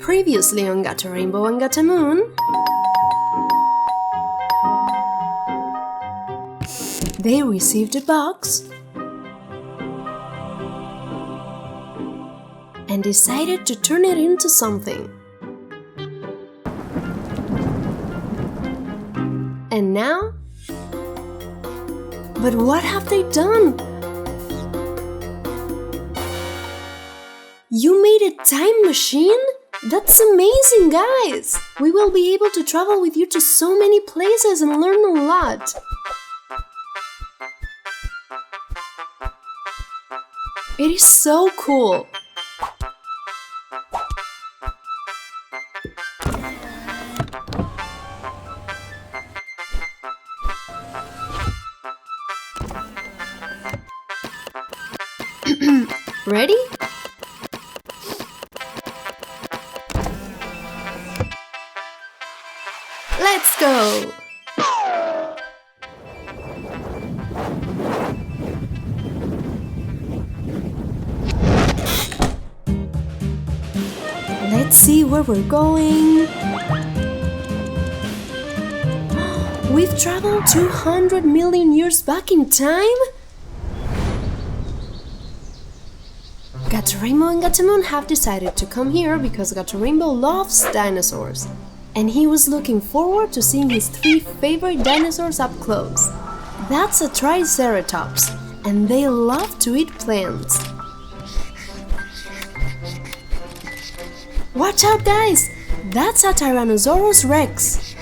Previously on Gato Rainbow and Gata Moon, they received a box and decided to turn it into something. And now? But what have they done? You made a time machine? That's amazing, guys! We will be able to travel with you to so many places and learn a lot. It is so cool. Ready? Let's go! Let's see where we're going. We've traveled 200 million years back in time? Gato Rainbow and Gata Moon have decided to come here because Gato Rainbow loves dinosaurs. And he was looking forward to seeing his 3 favorite dinosaurs up close. That's a Triceratops, and they love to eat plants. Watch out, guys! That's a Tyrannosaurus Rex.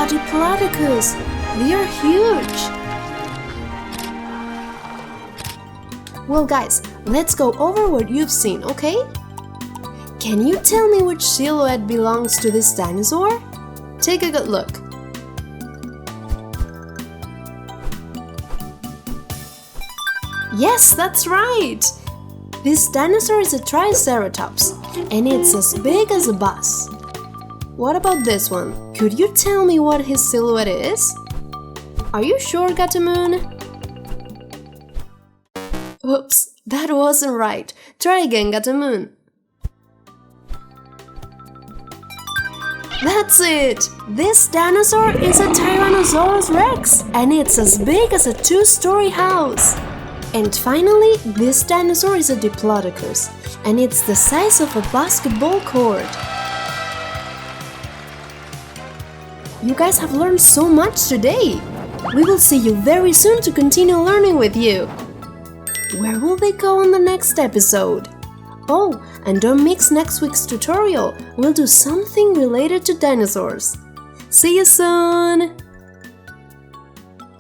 Diplodocus! They are huge! Well guys, let's go over what you've seen, okay? Can you tell me which silhouette belongs to this dinosaur? Take a good look. Yes, that's right! This dinosaur is a Triceratops, and it's as big as a bus. What about this one? Could you tell me what his silhouette is? Are you sure, Gata Moon? Oops, that wasn't right. Try again, Gata Moon. That's it! This dinosaur is a Tyrannosaurus Rex, and it's as big as a 2-story house. And finally, this dinosaur is a Diplodocus, and it's the size of a basketball court. You guys have learned so much today! We will see you very soon to continue learning with you! Where will they go in the next episode? Oh, and don't mix next week's tutorial! We'll do something related to dinosaurs! See you soon!